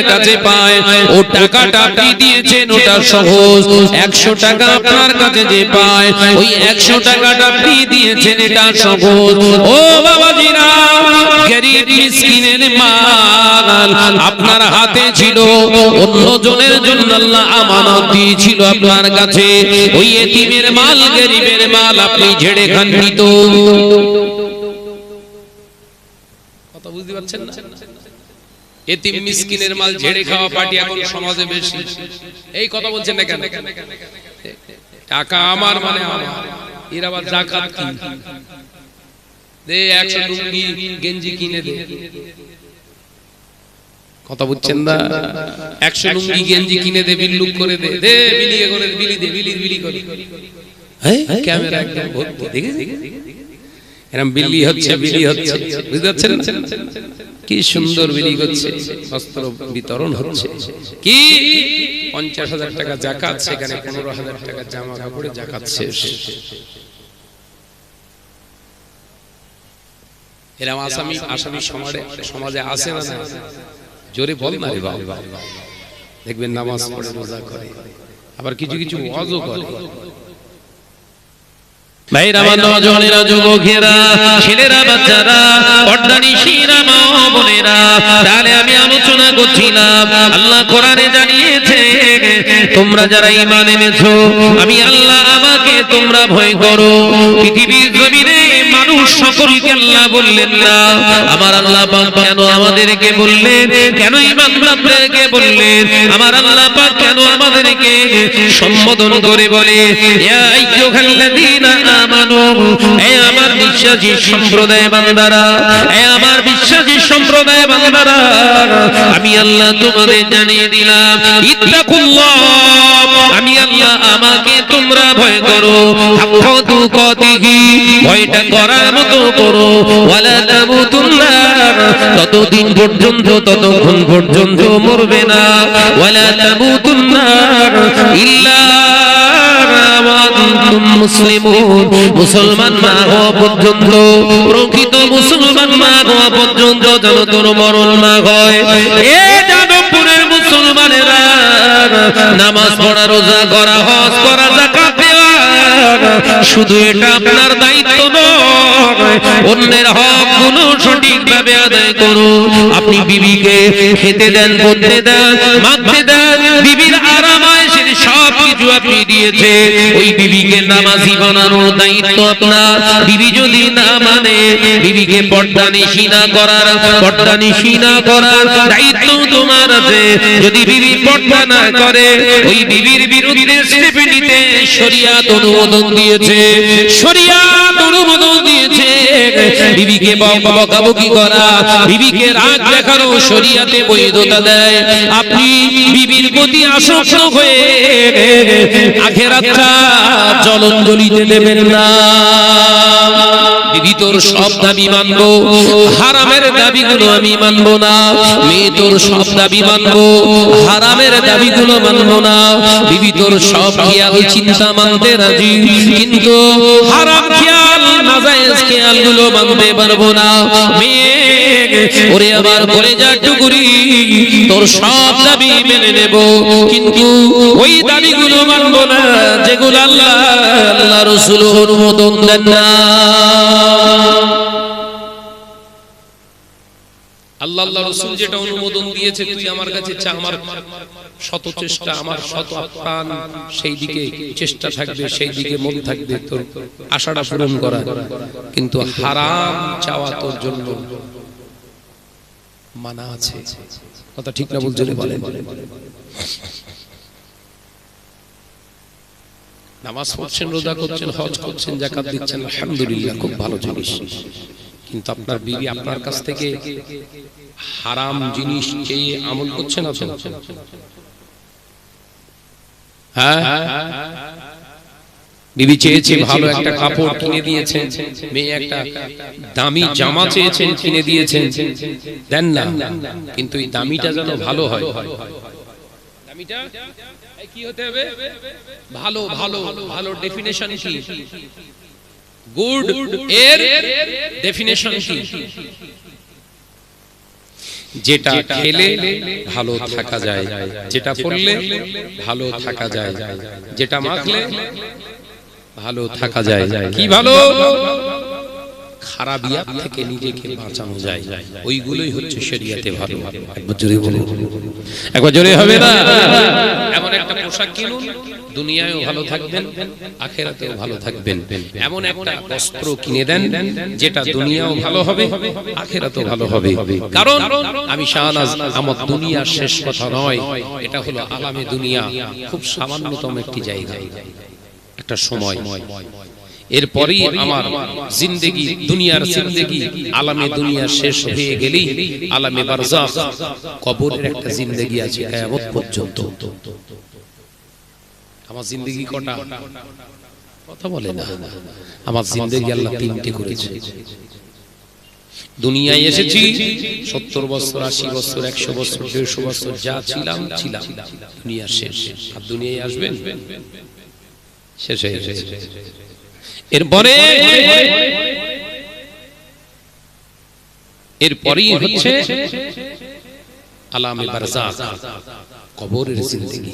কাছে পায় ও টাকাটা আপনি দিয়েছেন ওটা সহজ 100 টাকা আপনার কাছে যে পায় ওই 100 টাকাটা আপনি দিয়েছেন এটা সহজ ও বাবাজিরা গরীব মিসকিনের মাল আপনার হাতে ছিল অন্য জনের জন্য আল্লাহ আমানত দিয়েছিল আপনার কাছে ওই এতিমের মাল গরীবের মাল আপনি ঝেড়ে খাননি তো কথা বুঝতে পারছেন না এতিম মিসকিনের মাল ঝেড়ে খাওয়া পার্টি এখন সমাজে বেশি এই কথা বলছেন না কেন টাকা আমার মানে আমার এর আবার যাকাত কি দে 100 লুঙ্গি গেঞ্জি কিনে দে কথা বুঝছেন না 100 লুঙ্গি গেঞ্জি কিনে দে বিল্লুক করে দে দে বিলিয়ে করে বিলি দে বিলি করে হ্যাঁ ক্যামেরা একদম ভর্তি দেখেছেন এরকম বিলি হচ্ছে বুঝতে পারছেন কি সুন্দর বিলি করছে বস্ত্র বিতরণ হচ্ছে কি 50,000 টাকা যাকাত সেখানে 15,000 টাকা জামা কাপড়ে যাকাত শেষ এরকম আসামি সমাজে আছে না জোরে বল না রে বাবা দেখবেন নামাজ পড়ে রোজা করে আবার কিছু ওয়াজও করে ভাইরা নওজওয়ানেরা যুবকেরা ছেলেরা বাচ্চারা পর্দানিশীরা মা বোনেরা তাহলে আমি আলোচনা করছিলাম আল্লাহ কোরআনে জানিয়েছে তোমরা যারা ঈমান এনেছো আমি আল্লাহ আমাকে তোমরা ভয় করো পৃথিবীর জমিনে মানুষ সকলকে আল্লাহ বললেন না আমার আল্লাহ পাক কেন আমাদেরকে বললেন কেন ঈমানদারদেরকে বললেন আমার আল্লাহ পাক কেন আমাদেরকে সম্বোধন করে বলে ইয়া আইয়ুহাল্লাযীনা আমানু হে আমার বিশ্বাসী সম্প্রদায় বান্দারা হে আমার বিশ্বাসী সম্প্রদায় বান্দারা আমি আল্লাহ তোমাদের জানিয়ে দিলাম ইত্তাকুল্লাহ আমি আল্লাহ আমাকে তোমরা ভয় করো হাক্কা তুকাতিহি ভয়টা করার মতো করো ওয়ালা তামুতুন্না ততদিন পর্যন্ত ততক্ষণ পর্যন্ত মরবে না ওয়ালা তামুতুন্না ইল্লা মুসলমান না হওয়া পর্যন্ত প্রকৃত মুসলমান না হওয়া পর্যন্ত যেন তোর মরণ না হয় এ যাদবপুরের মুসলমানেরা নামাজ পড়া রোজা করা হজ করা যাকাত দেওয়া শুধু এটা আপনার দায়িত্ব নয় অন্যের হকগুলো সঠিকভাবে আদায় করুন আপনি বিবিকে খেতে দেন পড়তে দেন মাখতে দেন বিবির আরাম আয়েশের সব কিছু আপনি দিয়েছে ওই বিবিকে নামাজি বানানোর দায়িত্ব আপনার বিবি যদি না মানে বিবিকে পর্দানিশী না করার দায়িত্ব তোমার আছে যদি বিবি পর্দা না করে ওই বিবির বিরুদ্ধে স্টেপ নিতে শরীয়ত অনুমোদন দিয়েছে বিবিকে বকাবকি করা বিবিকে রাগ দেখানো শরীয়তে বৈধতা দেয় আপনি বিবির প্রতি আসক্ত হয়ে আখিরাতটা জলঞ্জলিতে দেবেন না বিবি তোর সব দাবি মানবো হারামের দাবিগুলো আমি মানবো না মেয়ে তোর সব দাবি মানবো হারামের দাবিগুলো মানবো না বিবি তোর সব খেয়াল চিন্তা মানতে রাজি কিন্তু হারাম খেয়াল নাজায়েজ খেয়ালগুলো মানতে পারবো না মেয়ে ওরে আমার কলেজার টুকরি তোর সব দাবি মেনে নেব কিন্তু ওই দাবিগুলো মানবো না যেগুলো আল্লাহ রাসূল অনুমোদন দেন না আল্লাহ রাসূল যেটা অনুমোদন দিয়েছে তুই আমার কাছে চা আমার শত চেষ্টা আমার শত প্রাণ সেই দিকে চেষ্টা থাকবে সেই দিকে মন থাকবে তোর আশাটা পূরণ করা কিন্তু হারাম চাওয়া তোর জন্য মানা আছে কথা ঠিক না বলতে বলেন নামাজ পড়ছেন রোজা করছেন হজ করছেন যাকাত দিচ্ছেন আলহামদুলিল্লাহ খুব ভালো জিনিস কিন্তু আপনার বিবি আপনার কাছ থেকে হারাম জিনিস চেয়ে আমল করছে না হ্যাঁ বিবি চেয়েছে ভালো একটা কাপড় কিনে দিয়েছেন মেয়ে একটা দামি জামা চেয়েছেন কিনে দিয়েছেন দেন না কিন্তু এই দামিটা যেন ভালো হয় দামিটা কি হতে হবে ভালো ভালো ভালো ডেফিনিশন কি গুড এর ডেফিনিশন কি যেটা খেলে ভালো থাকা যায়, যেটা পড়লে ভালো থাকা যায়, যেটা মাখলে ভালো থাকা যায়। কি ভালো? খারাপিয়াত থেকে নিজেকে বাঁচানো যায়, ওইগুলোই হচ্ছে শরীয়তে ভালো। একবার জোরে বলুন, একবার জোরে হবে না? এমন একটা পোশাক কিনুন, দুনিয়ায়ও ভালো থাকবেন, আখিরাতেও ভালো থাকবেন। এমন একটা বস্ত্র কিনে দেন যেটা দুনিয়াও ভালো হবে, আখিরাতেও ভালো হবে। কারণ আমি শাহনাজ, আমার দুনিয়া শেষ কথা নয়, এটা হলো আলামে দুনিয়া, খুব সামান্যতম একটি জায়গা, একটা সময়। এরপরেই আমার জিন্দেগি, দুনিয়ার জিন্দেগি আলামে দুনিয়া শেষ হয়ে গেলেই আলামে বারজাখ, কবরের একটা জিন্দেগি আছে কিয়ামত পর্যন্ত। আমার জিন্দেগি কটা? কথা বলে না। আমার জিন্দেগি আল্লাহ তিনটে করেছে। দুনিয়ায় এসেছি 70 বছর, 80 বছর, 100 বছর, 150 বছর, যা ছিলাম ছিলাম, দুনিয়া শেষ। আর দুনিয়ায় আসবেন, শেষ হয়ে গেছে। এরপরেই হচ্ছে আলামে বারজাখ, কবরের জিন্দেগি।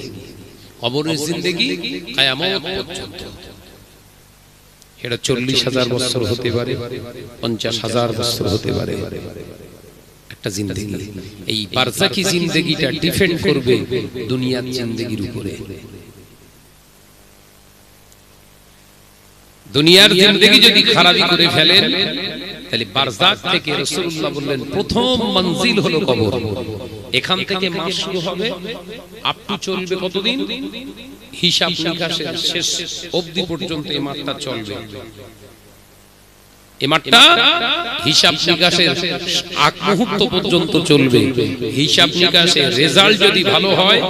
কবরের জিন্দেগি কিয়ামত পর্যন্ত। এটা 40,000 বছর হতে পারে, 50,000 বছর হতে পারে, একটা জিন্দেগি। এই বারজাখি জিন্দেগিটা ডিপেন্ড করবে দুনিয়ার জিন্দেগির উপরে। দুনিয়ার জিন্দেগি যদি খারাপি করে ফেলেন, তাহলে বারজাখ থেকে রাসূলুল্লাহ বললেন প্রথম মঞ্জিল হলো কবর। এখান থেকে মাস শুরু হবে, আপ টু চলবে কতদিন? হিসাব নিকাশের শেষ অবধি পর্যন্ত এই মাঠটা চলবে। এই মাঠটা হিসাব নিকাশের আগ মুহূর্ত পর্যন্ত চলবে। হিসাব নিকাশের রেজাল্ট যদি ভালো হয়,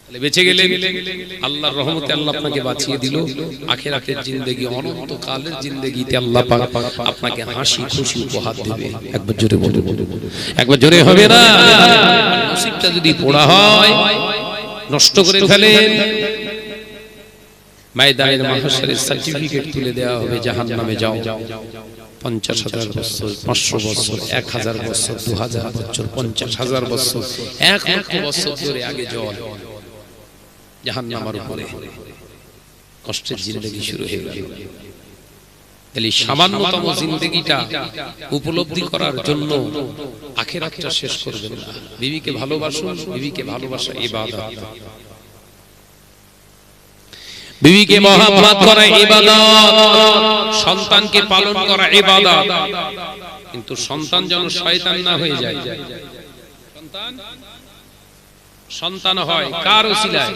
বেঁচে গেলেন, আল্লাহর রহমতে আল্লাহ আপনাকে বাঁচিয়ে দিল। আখিরাতের জিন্দেগি, অনন্তকালের জিন্দেগিতে আল্লাহ পাক আপনাকে হাসি খুশি উপহার দেবে। একবার জোরে বলুন, একবার জোরে হবে না? নসিবটা যদি পোড়া হয়, নষ্ট করে ফেলেন, ময়দানের মাহশরের সার্টিফিকেট তুলে দেওয়া হবে, জাহান্নামে যাও। 50,000 বছর, 500 বছর, 1000 বছর, 2000 বছর, 50,000 বছর, 1 লক্ষ বছর ধরে আগে জল জাহান্নামের উপরে কষ্টের জিন্দেগি শুরু হয়ে গেল। তাহলে সামান্যতম জিন্দেগিটা উপলব্ধি করার জন্য আখিরাতটা শেষ করবেন না। বিবিকে ভালোবাসুন, বিবিকে ভালোবাসা ইবাদত। বিবিকে মহব্বত করা ইবাদত, সন্তানকে পালন করা ইবাদত। কিন্তু সন্তান যেন শয়তান না হয়ে যায়। সন্তান হয় কার ওসিলায়?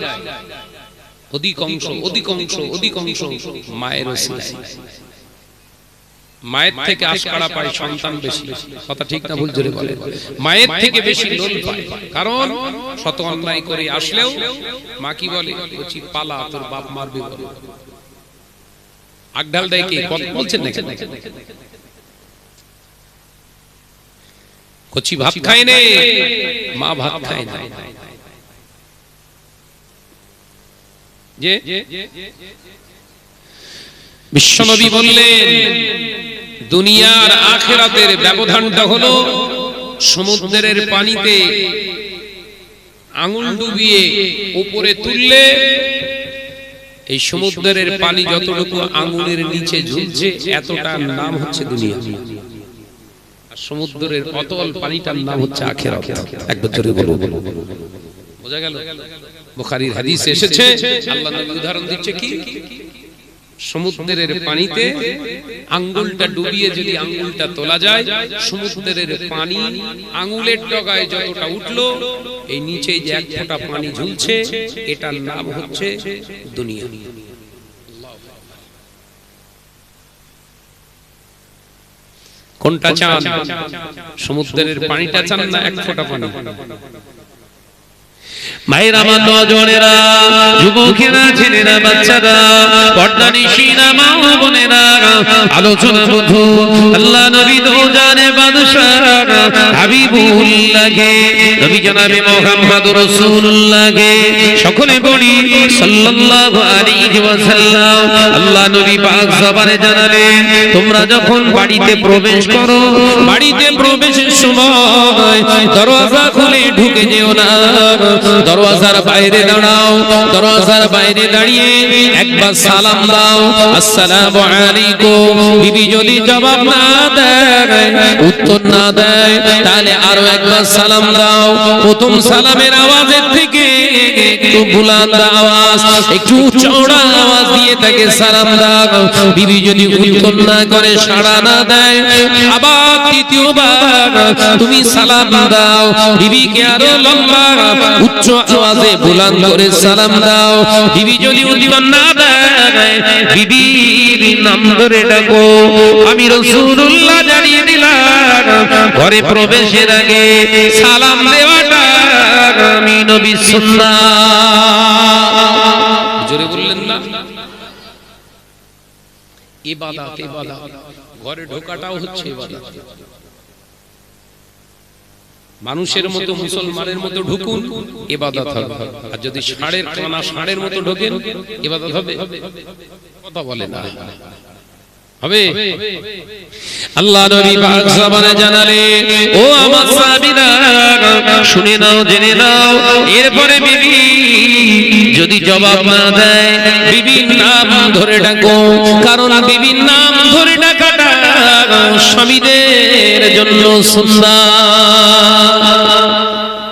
অধিকাংশ মায়ের ওসিলায়। মায়ের থেকে আশকারা পায় সন্তান বেশি। কথা ঠিক না ভুল জোরে বলে? মায়ের থেকে বেশি লোল পায়। কারণ শত অন্যায় করে আসলেও মা কি বলে? বলছি পালা, তোর বাপ মারবে বলে। আগঢাল দেয় কে? কথা বলছেন না? কচি ভাত খায় নে, মা ভাত খায় না। যে বিশ্বনবী বললেন দুনিয়ার আখিরাতের ব্যবধানটা হলো সমুদ্রের পানিতে আঙুল ডুবিয়ে উপরে তুললে এই সমুদ্রের পানি যতটুকু আঙুলের নিচে ঝুলছে এতটার নাম হচ্ছে দুনিয়া। আর সমুদ্রের অতল পানিটার নাম হচ্ছে আখিরাত। একবার জোরে বলুন, বোঝা গেল? বুখারীর হাদিসে এসেছে, আল্লাহ নবী উদাহরণ দিচ্ছে কি? সমুদ্রের পানিতে আঙ্গুলটা ডুবিয়ে যদি আঙ্গুলটা তোলা যায়, সমুদ্রের পানি আঙ্গুলের ডগায় যতটা উঠলো, এই নিচে যে এক ফোঁটা পানি ঝুলছে এটার নাম হচ্ছে দুনিয়া। কোনটা চান? সমুদ্রের পানিটা চান না এক ফোঁটা পানি? ভাইরা আমার নজনেরা, যুবকেরা, ছেলেরা, বাচ্চারা, পর্দানিশীরা, মা ও বোনেরা, আলোচনা বধু আল্লাহ নবী দো জানে বাদশাহ হাবিবুল্লাহকে, নবী জনাবে মুহাম্মদুর রাসূলুল্লাহকে সকলে বলি সাল্লাল্লাহু আলাইহি ওয়াসাল্লাম। আল্লাহ নবী পাক জবানে জানালেন, তোমরা যখন বাড়িতে প্রবেশ করো, বাড়িতে প্রবেশের সময় দরজা খুলে ঢুকে যেও না, দরওয়াজার বাইরে দাঁড়াও, দরওয়াজার বাইরে দাঁড়িয়ে একবার সালাম দাও, আসসালামু আলাইকুম। বিবি যদি জবাব না দেয়, উত্তর না দেয়, তাহলে আরো একবার সালাম দাও। প্রথম সালামের আওয়াজের থেকে একটু বুলন্দ আওয়াজ, একটু চওড়া আওয়াজ দিয়ে তাকে সালাম দাও। বিবি যদি উত্তর না করে, সাড়া না দেয়, আবার দ্বিতীয়বার তুমি সালাম দাও। বিবিকে আরো লম্বা উচ্চ আওয়াজে বুলন্দ করে সালাম দাও। বিবি যদি উত্তর না দেয়, বিবির নাম ধরে ডাকো। আমি রাসূলুল্লাহ জানিয়ে দিলাম, ঘরে প্রবেশের আগে সালাম দেওয়াটা আমি নবীর সুন্নাহ। জোরে বললেন না? ইবাদত, ইবাদত। ঘরে ঢোকাটাও হচ্ছে ইবাদত। মানুষের মতো, মুসলমানের মতো ঢুকুন, ইবাদত হবে। আর যদি ষাঁড়ের কানা ষাঁড়ের মতো ঢোকেন, ইবাদত হবে? কথা বলে না, হবে? আল্লাহ নবী পাক জবানে জানালেন, ও আমার সাহাবীরা, শুনে নাও, জেনে নাও। এরপরে বিবি যদি জবাব না দেয়, বিবির নাম ধরে ডাকো, কারণ বিবির নাম ধরে ডাকাটা স্বামীদের জন্য সুন্নাহ।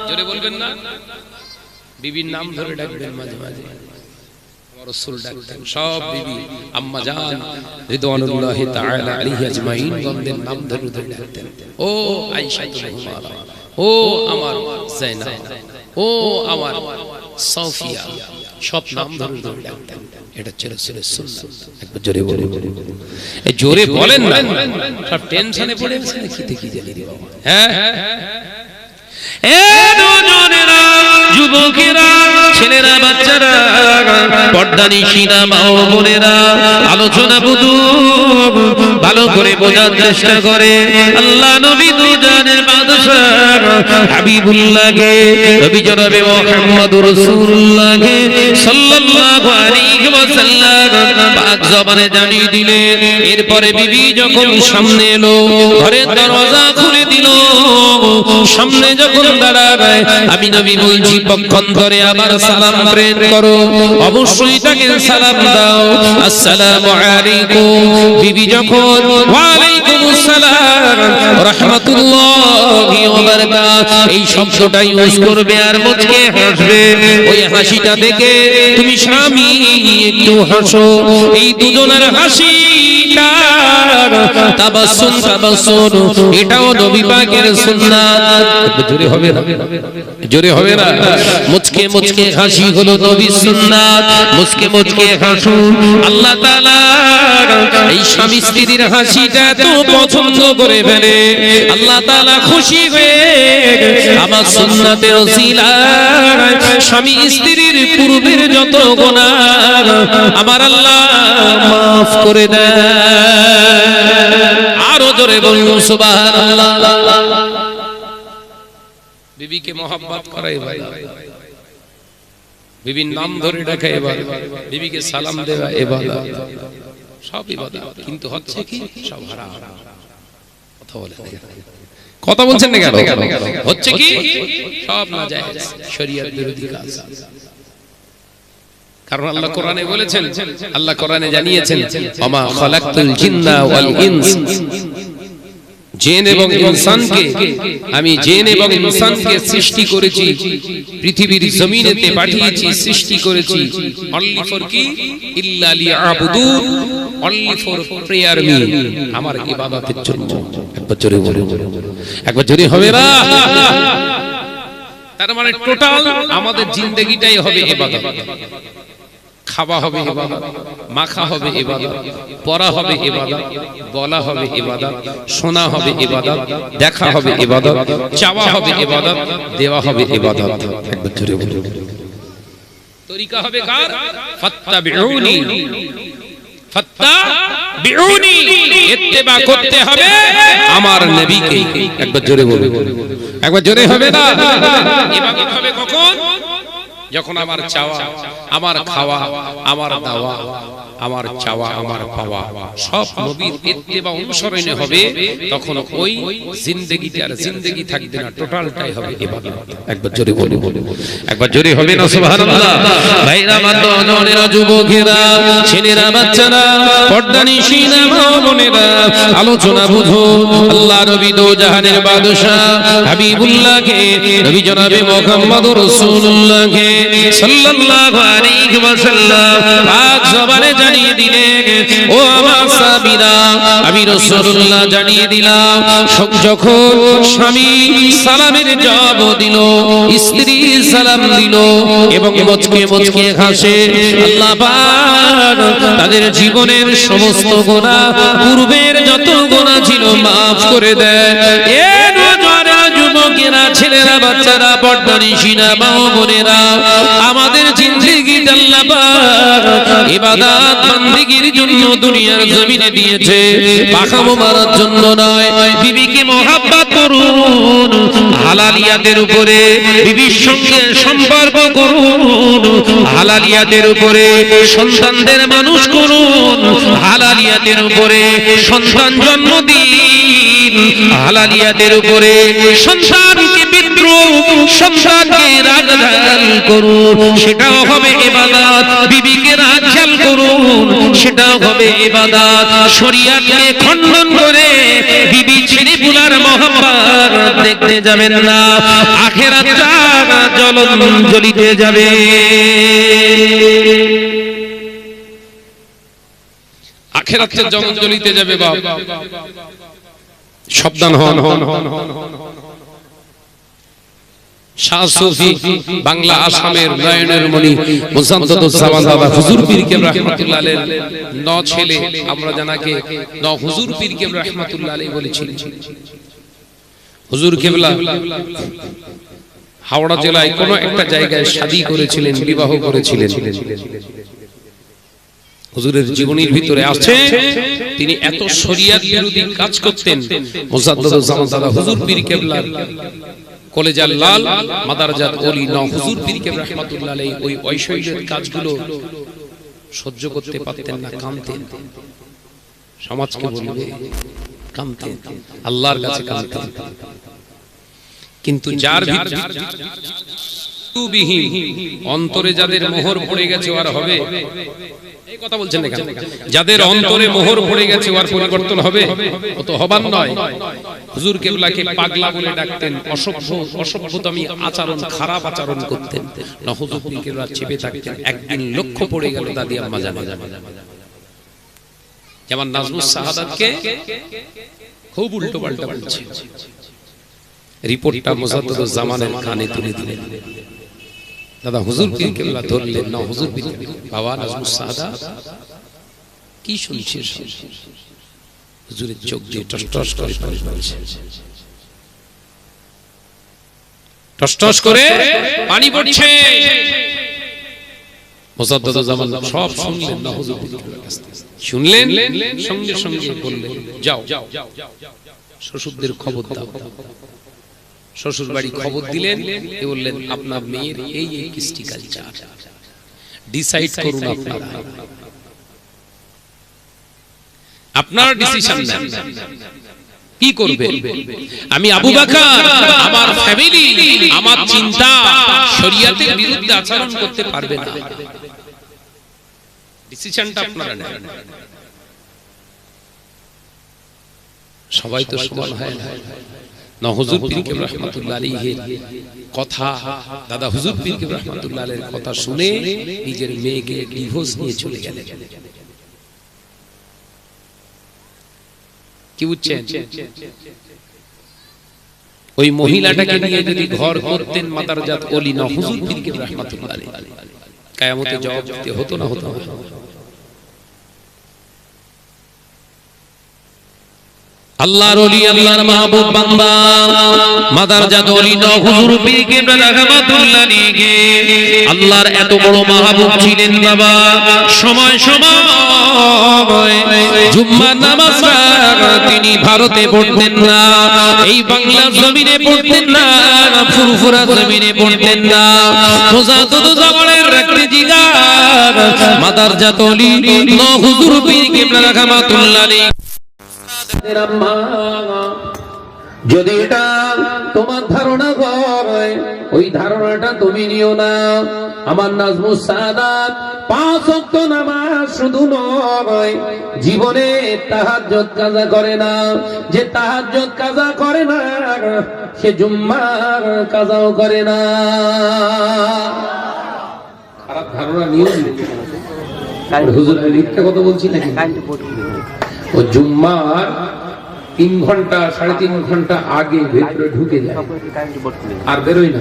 জোরে বলবেন না? বিবির নাম ধরে ডাকবেন মাঝে মাঝে। রাসূল ডাকতেন সব বিবি, আম্মা জান রিদওয়ানুল্লাহি তাআলা আলাইহি আজমাইন গণদের নাম ধরে ধরে ডাকতেন। ও আয়েশা তুলহুমারা, ও আমার যায়নাব, ও আমার সাফিয়া, সব নাম ধরে ধরে ডাকতেন। এটা ছিল সুন্নাহ। একবার জোরে বলুন, এই জোরে বলেন না, সব টেনশনে পড়ে গেছেন কি কি জানি রে বাবা। হ্যাঁ, এ দুজনেরা, যুবকেরা, ছেলেরা, বাচ্চারা, পর্দানিশীরা, মা ও বোনেরা, আলোচনা বুঝু, ভালো করে বোঝার চেষ্টা করে। আল্লাহ নবী দুজানের বাদশাহ হাবিবুল্লাহকে, নবী জনাবে মুহাম্মদুর রাসূলুল্লাহকে সাল্লাল্লাহু আলাইহি ওয়াসাল্লাম পাক জবানে জানিয়ে দিলেন। এরপরে বিবি যখন সামনে এলো, ঘরের দরজা খুলে দিল, সামনে যখন দাঁড়ায়, আমি নবী বলছি পক্ষান্তরে আবার সালাম প্রেরণ করো, অবশ্যই তাকে সালাম দাও, আসসালামু আলাইকুম। বিবি যখন ওয়া আলাইকুমুস সালাম রাহমাতুল্লাহি ওয়া বারাকাতুহু এই শব্দটা ইউজ করবে আর মুচকে হাসবে, ওই হাসিটা দেখে তুমি স্বামী একটু হাসো। এই দুজনের হাসিটা তাবাসসুম, তাবাসসুম, এটাও নবী পাকের সুন্নাত। জোরে হবে না? জোরে হবে না? মুচকে মুচকে হাসি হলো নবীর সুন্নাত। মুচকে মুচকে হাসুন। আল্লাহ তাআলা এই স্বামী স্ত্রীর হাসিটা তো পছন্দ করে ফেলে। আল্লাহ তাআলা খুশি হয়ে আমার সুন্নাতের ওসিলায় স্বামী স্ত্রীর পূর্বের যত গুনাহ আমার আল্লাহ মাফ করে দেয়। আরো জোরে বলুন সুবহানাল্লাহ। বিবিকে মহব্বত করা ইবাদত, বিবির নাম ধরে ডাকা ইবাদত, বিবিকে সালাম দেওয়া ইবাদত, সব ইবাদত। কিন্তু হচ্ছে কি? সব হারাম। কথা বলে না, কথা বলছেন না কেন? হচ্ছে কি? সব নাজায়েজ, শরীয়ত বিরোধী কাজ। কারণ আল্লাহ কোরআনে বলেছেন, আল্লাহ কোরআনে জানিয়েছেন, ওমা খালাকতুল জিন্না ওয়াল ইনস, জিন এবং ইনসানকে আমি জিন এবং ইনসানকে সৃষ্টি করেছি, পৃথিবীর জমিনেতে পাঠিয়েছি, সৃষ্টি করেছি অনলি ফর কি? ইল্লা লিয়াবুদুন, অনলি ফর প্রেয়ার মি, আমার ইবাদতের জন্য। একবার জোরে বলুন, একবার জোরে হবে না? তার মানে টোটাল আমাদের জিন্দেগিটাই হবে ইবাদত। খাওয়া হবে ইবাদত, মাখা হবে ইবাদত, পড়া হবে ইবাদত, বলা হবে ইবাদত, শোনা হবে ইবাদত, দেখা হবে ইবাদত, চাওয়া হবে ইবাদত, দেওয়া হবে ইবাদত। একবার জোরে বলুন। তরিকা হবে কার? ফাত্তাবিউনি, ফাত্তাবিউনি, ইত্তেবা করতে হবে আমার নবীকে। একবার জোরে বলুন, একবার জোরে হবে না? ইবাদত হবে কখন? যখন আমার চাওয়া, আমার খাওয়া, আমার দাওয়া, আমার চাওয়া, আমার পাওয়া সব নবীর ইত্তেবা অনুসরণে হবে, তখন ওই জিন্দেগিতে আর জিন্দেগি থাকবে না, টোটালটাই হবে ইবাদত। একবার জোরে বলুন, একবার জোরে হবে না? সুবহানাল্লাহ। ভাইরা, মাতজনেরা, যুবকেরা, ছেলেরা, বাচ্চারা, পর্দানিশিনা মা বোনেরা, আলোচনা বুঝো। আল্লাহ নবী দো জাহানের বাদশা হাবিবুল্লাহকে, নবী জনাবে মুহাম্মদুর রাসূলুল্লাহকে সাল্লাল্লাহু আলাইহি ওয়াসাল্লাম পাক জবানে জানিয়ে দিলেন, ও আমার সাহাবীরা, আমি রাসূলুল্লাহ জানিয়ে দিলাম, যখন স্বামী সালামের জবাব দিল, স্ত্রী সালাম দিল এবং মুচকে মুচকে হাসে, আল্লাহ পাক তাদের জীবনের সমস্ত গুনাহ, পূর্বের যত গুনাহ ছিল মাফ করে দেয়। এ নওজোয়ানেরা, যুবকেরা, ছেলেরা, বাচ্চারা, পর্দানিশিনা মা বোনেরা, আমাদের জিন্দেগিটা আল্লাহ পাক ইবাদত বান্দিগির জন্য দুনিয়ার জমিনে দিয়েছে, পাখামো মারার জন্য নয়। বিবিকে মহব্বত করুন, হালালিয়াতের উপরে বিবির সঙ্গে সম্পর্ক করুন, হালালিয়াতের উপরে সন্তানদের মানুষ করুন, হালালিয়াতের উপরে সন্তান জন্ম দিন, হালালিয়াতের উপরে সন্তানকে বিদ্রোহ, সন্তানকে রাগঢাল করুন, সেটাও হবে ইবাদত। বিবিকে রাগঢাল করুন, সেটাও হবে ইবাদত। শরীয়তকে খণ্ডন করে বিবি ছেড়ে পুলার মহব্বত দেখতে যাবেন না, আখিরাতটা জ্বলিতে যাবে। আখিরাতে জ্বলিতে যাবে। বাপ সাবধান হন। শাহ সুফি বাংলা আসামের নয়নের মণি মুজাদ্দিদুজ্জামান দাদা হুজুর পীর কেবলা রাহমাতুল্লাহ আলাইহির ন ছেলে, আমরা জানাকে ন হুজুর পীর কেবলা রাহমাতুল্লাহ আলাইহি বলেছিলেন। হুজুর কেবলা হাওড়া জেলায় কোন একটা জায়গায় শাদী করেছিলেন, বিবাহ করেছিলেন। হুজুরের জীবনীর ভিতরে আছে তিনি এত শরিয়ত বিরোধী কাজ করতেন। মুজাদ্দিদুজ্জামান দাদা হুজুর পীর কেবলা কলেজার লাল মাদারজাত ওলি ন হুজুর পীর কেবলা রাহমাতুল্লাহ আলাইহি ওই ঐশ্বর্যের কাজগুলো সহ্য করতে পারতেন না, কাঁদতেন। সমাজকে বলবে কাঁদতেন, আল্লাহর কাছে কাঁদতেন। কিন্তু যার অন্তরে যাদের মোহর পড়ে গেছে আর হবে, এই কথা বলছেন না কেন? যাদের অন্তরে মোহর পড়ে গেছে আর পরিবর্তন হবে, ও তো হবার নয়। হুজুর কেবলাকে পাগলা বলে ডাকতেন, অসভ্যতামি আচরণ, খারাপ আচরণ করতেন না। হুজুর কেবলা চেপে থাকতেন। একদিন লক্ষ্য পড়ে গেল দাদি আম্মা জানে, যেমন নাজমুস শাহাদাতকে খুব উল্টো পাল্টা বলছে। রিপোর্টটা মুজাদ্দিদুজ্জামানের কানে তুলে দিলেন। দাদা হুজুর পীর কেবলা ধরলেন, না হুজুর পীর বাবা নাজমুস শাহাদাত কি শুনছিস? হুজুরের চোখ দিয়ে টসটস করে পানি পড়ছে, টসটস করে পানি পড়ছে। মুজাদ্দিদুজ্জামান সব শুনলেন, না হুজুর পীর কেবলার কাছ থেকে শুনলেন, সঙ্গে সঙ্গে বললেন, যাও শ্বশুরদের খবর দাও। শ্বশুর বাড়ি খবর দিলেন, বললেন আপনার মেয়ের এই এই কৃষ্টি কালচার, ডিসাইড করুন আপনারা, আপনারা ডিসিশন নেন কি করবে। আমি আবু বকর, আমার ফ্যামিলি, আমার চিন্তা শরীয়তের বিরুদ্ধে আচরণ করতে পারবে না। ডিসিশনটা আপনারা নেন। সবাই তো সমান হয় না। না হুজুর পীর কেবলা রাহমাতুল্লাহ আলাইহির কথা, দাদা হুজুর পীর কেবলা রাহমাতুল্লাহ আলাইহির কথা শুনে নিজের মেয়েকে ডিভোর্স নিয়ে চলে গেলেন। কি বুঝছেন? ওই মহিলাটাকে নিয়ে যদি ঘর করতেন মাদারজাত ওলি না হুজুর পীর কেবলা রাহমাতুল্লাহ আলাইহি, কিয়ামতে জবাব দিতে হতো না? হতো না? আল্লাহর ওলি আল্লাহর মাহবুব বান্দা মাদারজাত ওলি নওয়াজ হুজুর পীর কিবলা রাহমাতুল্লাহ আলাইহি আল্লাহর এত বড় মাহবুব ছিলেন বাবা। সময় সময় জুম্মার নামাজ তিনি ভারতে পড়তেন না, এই বাংলা জমিনে পড়তেন না, ফুরফুরা জমিনে পড়তেন না। মুজাদ্দিদ জামানের রাখতে জিগার মাদারজাত ওলি নওয়াজ হুজুর পীর কিবলা রাহমাতুল্লাহ আলাইহি যদি এটা তোমার ধারণা হয়, ওই ধারণাটা তুমি নিও না। আমার নাজমুস সাদাত 5 ওয়াক্ত নামাজ শুধু নয়, জীবনে তাহাজ্জুদ কাজা করে না। যে তাহাজ্জুদ কাজা করে না সে জুম্মার কাজাও করে না। খারাপ ধারণা নিও না। হুজুর মিথ্যা কথা বলছি নাকি? ও জুম্মার 3 ঘন্টা 3.5 ঘন্টা আগে ভেতরে ঢুকে যায় আর বেরোয় না।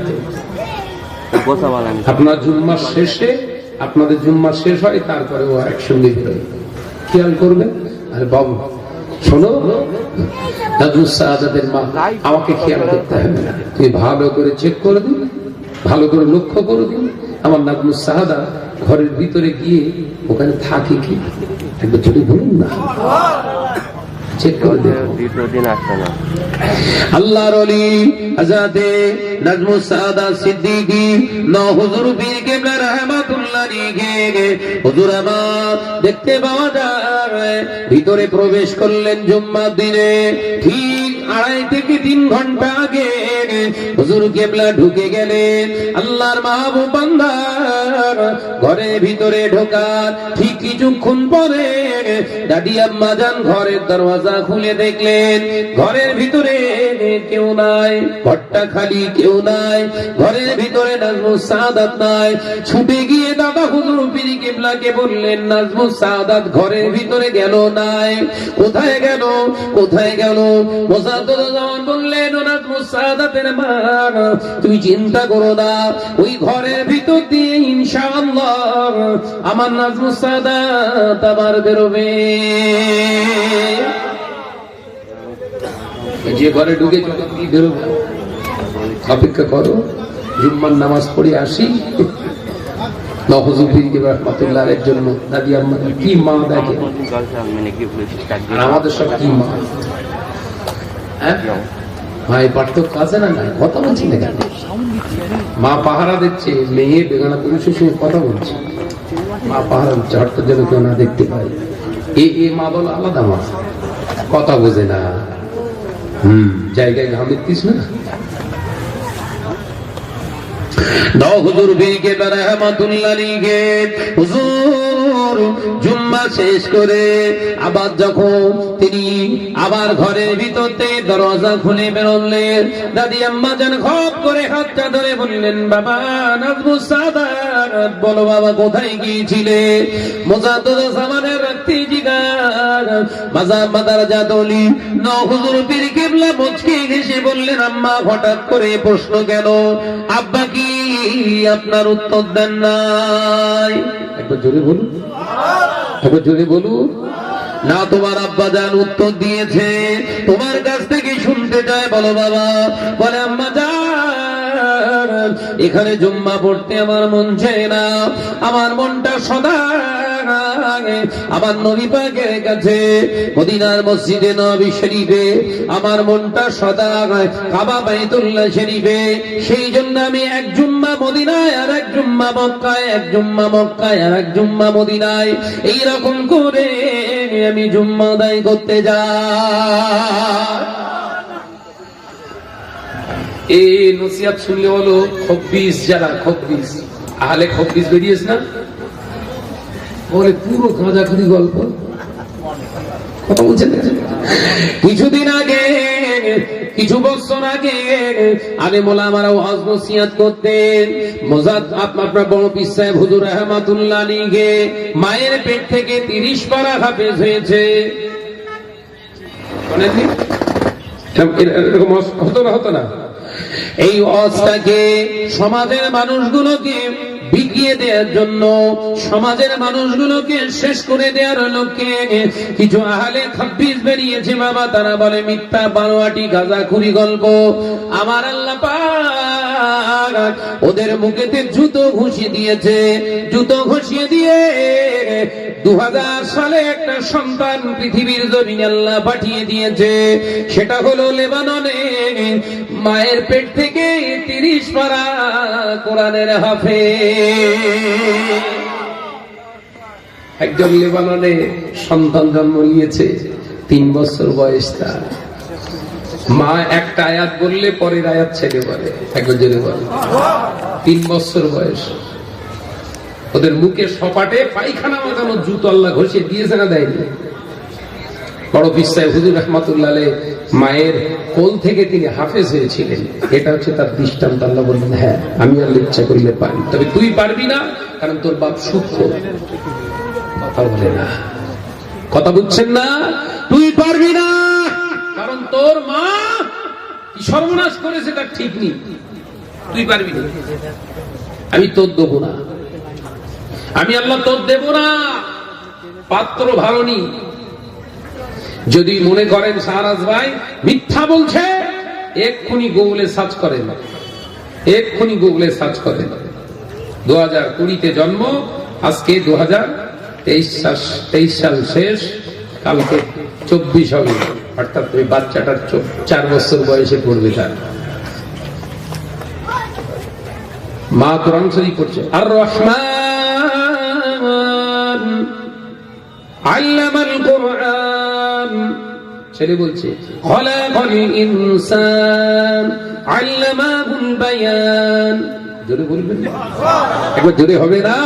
আপনার জুম্মার শেষে, আপনাদের জুম্মা শেষ হয়, তারপরে ও একসঙ্গে বেরোয়। খেয়াল করবেন। আরে বাবু শোনো, নাজমুস সাদাতের মা, আমাকে খেয়াল করতে হবে না, তুমি ভালো করে চেক করে দিন, ভালো করে লক্ষ্য করে দিন। আমার নাজমুস সাদাত ঘরের ভিতরে গিয়ে ওখানে থাকে কি একবার যদি বলুন না, চেক করে দিন। আল্লাহর ওলি হযরতে নাজমুস সাদাত সিদ্দিকী নওয়াজ হুজুর পীর কিবলা রাহমাতুল্লাহ আলাইহি হুজুর আমার দেখতে পাওয়া যায় ভিতরে প্রবেশ করলেন জুম্মার দিনে। ঠিক 2.5 থেকে 3 ঘন্টা আগে হুজুর কিবলা ঢুকে গেলেন। আল্লাহর মাহবুব বান্দা ঘরের ভিতরে ঢোকার ঠিক কিছুক্ষণ পরে দাদি আম্মা জান ঘরের দরওয়াজা খুলে দেখলেন ঘরের ভিতরে কেউ নাই, ঘরটা খালি, কেউ নাই। ঘরের ভিতরে নাজমুস সাদাত নাই। ছুটে গিয়ে দাদা হুজুর পীর কিবলাকে বললেন, নাজমুস সাদাত ঘরের ভিতরে গেল নাই, কোথায় গেল, কোথায় গেল? মুজাদ্দিদ জামান বললেন, নাজমুস সাদাতের মা, তুমি চিন্তা করো না, ওই ঘরের ভিতর দিয়ে ইনশাআল্লাহ আমার নাজমুস সাদাত আবার বেরোবে। যে ঘরে ঢুকে কি বেরোবে, অপেক্ষা করো, জুম্মার নামাজ পড়ে আসি। নওয়াজ হুজুর পীর কিবলা রাহমাতুল্লাহ আলাইহির জন্য দাদি আম্মা কি মা দেখে, আর আমাদের সব কি মা। ভাই পার্থক্য আছে না? নাই, কথা বলছি না কেন? মা পাহারা দিচ্ছে, মেয়ে বেগানা পুরুষের সঙ্গে কথা বলছে। মা পাহারা দিচ্ছে, অর্থের জন্য কেউ না দেখতে পায়। এ মা বলো আলাদা মা, কথা বোঝে না। জায়গায় ঘাম দিচ্ছিস না। হুজুর পীর কিবলা রাহমাতুল্লাহ আলাইহি হুজুর জুম্মা শেষ করে আবার যখন তিনি আবার ঘরের ভিতরতে দরজা খুলে বেরোলেন, দাদি আম্মা জান খপ করে হাতটা ধরে বললেন, বাবা নাজমুস সাদাত, বলো বাবা কোথায় গিয়েছিলে? মুজাদ্দিদ জামানের রাখতে জিগার মাদারজাত ওলি নওয়াজ হুজুর পীর কিবলা মুচকি হেসে বললেন, আম্মা হঠাৎ করে প্রশ্ন কেন? আব্বা কি আপনার উত্তর দেন নাই? একবার জোরে বলুন, একবার জোরে বলুন না। তোমার আব্বা জান উত্তর দিয়েছে, তোমার কাছ থেকে শুনতে চায়। বলো বাবা। বলে, আম্মা জান, এখানে জুম্মা পড়তে আমার মন চায় না, আমার মনটা সদা আমার নবী পাকের কাছে মদিনার মসজিদে নববী শরীফে, আমার মনটা সদা কাবা বাইতুল্লাহ শরীফে। সেই জন্য আমি এক জুম্মা মদিনায় আর এক জুম্মা মক্কায়, এক জুম্মা মক্কায় আর এক জুম্মা মদিনায়, এইরকম করে আমি জুম্মা আদায় করতে যাই। এই নসিহত শুনলে হলো খব্বিস, যারা খব্বিস আহলে খব্বিস বেরিয়েছে না, বলে পুরো গাঁজাখুরি গল্প। কথা বলছেন? কিছুদিন আগে, কিছু বছর আগে আলেম ওলামারা ওয়াজ নসিহত করতেন। আপনার বড় পীর সাহেব হুজুর রাহমাতুল্লাহ আলাইহি মায়ের পেট থেকে 30 পারা হাফেজ হয়েছে। এরকম হতো না, হতো না। এই ওয়াজটাকে সমাজের মানুষগুলোকে বিকিয়ে দেওয়ার জন্য, সমাজের মানুষগুলোকে শেষ করে দেওয়ার লক্ষ্যে কিছু আহলে খাব্বিস বেরিয়েছে বাবা। তারা বলে মিথ্যা বানোয়াটি গাঁজাখুরি গল্প। আমার আল্লাহ পাক ওদের মুখেতে জুতো ঘুষিয়ে দিয়েছে। জুতো ঘুষিয়ে দিয়ে 2000 সালে একটা সন্তান পৃথিবীর জমিনে আল্লাহ পাঠিয়ে দিয়েছে। সেটা হলো লেবাননে মায়ের পেট থেকে 30 পারা কোরআনের হাফেজ। একজন লেবাননে সন্তান জন্ম নিয়েছে, 3 বছর বয়স তার। মা একটা আয়াত বললে পরের আয়াত ছেলে বলে, একবার জোরে বলে। 3 বছর বয়স। ওদের মুখে সপাটে পায়খানা মাখানো জুতো আল্লাহ ঘষিয়ে দিয়েছে না দেয়নি? বড় পীর সাহেব হুজুর রাহমাতুল্লাহ আলাইহি মায়ের কোল থেকে তিনি হাফেজ হয়েছিলেন। এটা হচ্ছে তার দৃষ্টান্ত। আল্লাহ বললেন, হ্যাঁ আমি আল্লাহ ইচ্ছা করলে পারি, তবে তুই পারবি না, কারণ তোর বাপ সূক্ষ্ম। কথা বলে না, কথা বুঝছেন না? তুই পারবি না কারণ তোর মা কি সর্বনাশ করেছে তার ঠিক নেই। তুই পারবি না, আমি তোর দেবো না, আমি আল্লাহ তোর দেব না। পাত্র ভালো নি। যদি মনে করেন শাহরাজ ভাই মিথ্যা বলছে, এক্ষুনি গুগলে সার্চ করেন, এক্ষুনি গুগলে সার্চ করেন। 2020-তে জন্ম, আজকে 2023 সাল শেষ, কালকে 24 হবে, অর্থাৎ ওই বাচ্চাটার 4 বছর বয়সে পড়বে। তার মা কোরআন শরীফ পড়ছে, আর রহমান আল্লামাল কোরআন। ছেলে বলছে, খলাকাল ইনসান আল্লামাহুল বায়ান। জোরে বলবেন, একবার জোরে হবে না?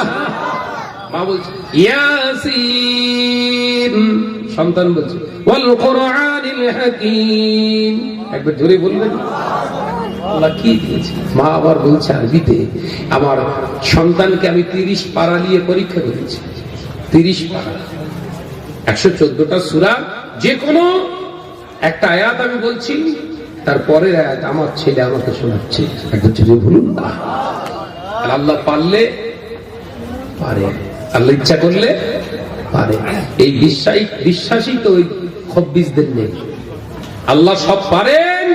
মা বলছে ইয়াসিন, সন্তান বলছে ওয়াল কোরআনিল হাকীম। একবার জোরে বলবেন। আল্লাহ কি দিয়েছে? মা আবার বলছে আরবিতে, আমার সন্তানকে আমি 30 পারা নিয়ে পরীক্ষা করেছি। 30 পারা, 114টা সূরা, যে কোনো একটা আয়াত আমি বলছি, তারপরের আয়াত আমার ছেলে আমাকে শোনাচ্ছে। একবার জোরে বলুন না। আল্লাহ পারলে পারে, আল্লাহ ইচ্ছা করলে পারে। এই বিশ্বাসী তো ওই খব্বিসদের নেই। আল্লাহ সব পারেন,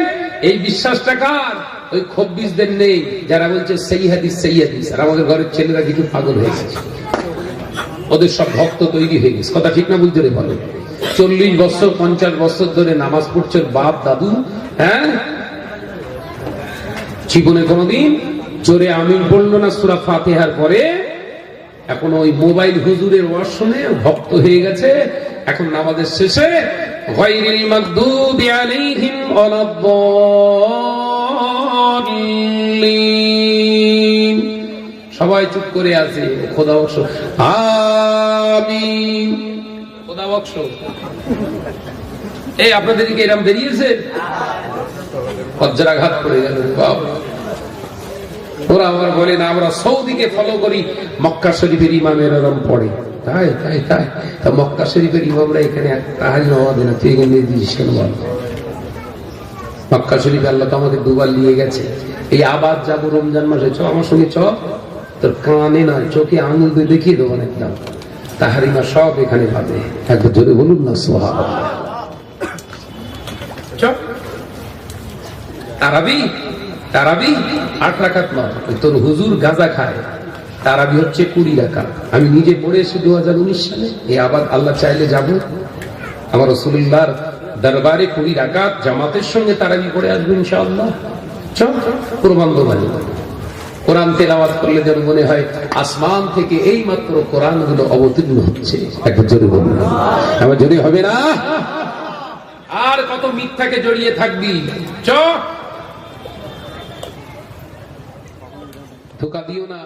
এই বিশ্বাসটা কার? ওই খব্বিসদের নেই, যারা বলছে সেই হাদিস সেই হাদিস। আর আমাদের ঘরের ছেলেরা কিছু পাগল হয়ে গেছে, ওদের সব ভক্ত তৈরি হয়ে গেছে। কথা ঠিক না? বুঝতে বলে 40 বছর 50 বছর ধরে নামাজ পড়ছে বাপ দাদু, হ্যাঁ, জীবনে কোনোদিন জোরে আমিন পড়লো না সূরা ফাতিহার পরে। এখন ওই মোবাইল হুজুরের ওয়াজ শুনে ভক্ত হয়ে গেছে। এখন নামাজের শেষে গায়রিল মাগদুবি আলাইহিম ওয়ালাদ-দাল্লিন, সবাই চুপ করে আছে। খোদা বক্স আমিন, খোদা বক্স। এই আপনাদের দিকে এরকম বেরিয়েছে, বজ্রাঘাত করে গেল। ওরা আবার বলে না আমরা সৌদিকে ফলো করি, মক্কা শরীফের ইমামের এরকম পড়ে। তাই তাই তাই তা মক্কা শরীফের ইমামরা এখানে তাহাজ নামাজ না, তুই এখানে দিয়েছিস কেন বল? মক্কা শরীফে আল্লাহ তো আমাদের 2 বার নিয়ে গেছে। এই আবার যাবো রমজান মাসে, চ আমার সঙ্গে চ। তোর কানে না চোখে আঙুল দিয়ে দেখিয়ে দেবো একদম। তাহারিমা সব এখানে পাবে। একবার জোরে বলুন না সুবহানাল্লাহ। চ তারাবি, তারাবি 8 রাকাত নয়। তোর হুজুর গাঁজা খায়, তারাবি হচ্ছে 20 রাকাত। আমি নিজে পড়ে এসে 2019 সালে এই আবার আল্লাহ চাইলে যাব আমার রাসূলুল্লাহর দরবারে 20 রাকাত জামাতের সঙ্গে তারাবি পড়ে আসবো ইনশাআল্লাহ। চল কুরবান দোবানি কোরআন তেলাওয়াত করলে যেন মনে হয় আসমান থেকে এই মাত্র কোরআনগুলো অবতীর্ণ হচ্ছে। একবার জোরে বলুন, আমার জোরে হবে না? আর কত মিথ্যাকে জড়িয়ে থাকবি? চ ধোকা দিও না।